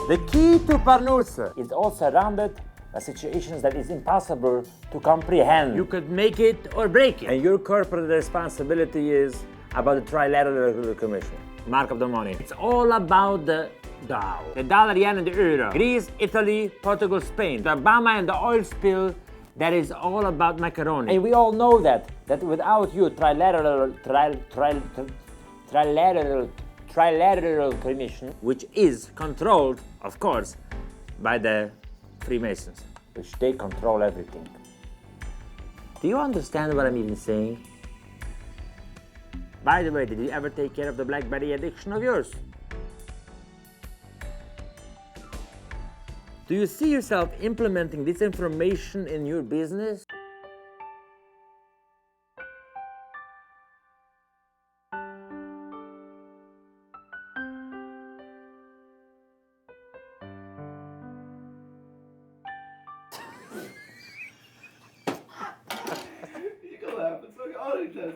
The key to Parnassa is all surrounded by situations that is impossible to comprehend. You could make it or break it. And your corporate responsibility is about the trilateral commission. Mark of the money. It's all about the Dow. The dollar, yen, and the euro. Greece, Italy, Portugal, Spain. The Obama and the oil spill, that is all about macaroni. And we all know that without you, trilateral commission, which is controlled, of course, by the Freemasons, which they control everything. Do you understand what I'm even saying? By the way, did you ever take care of the BlackBerry addiction of yours? Do you see yourself implementing this information in your business? You can laugh. It's like, oh, it's good.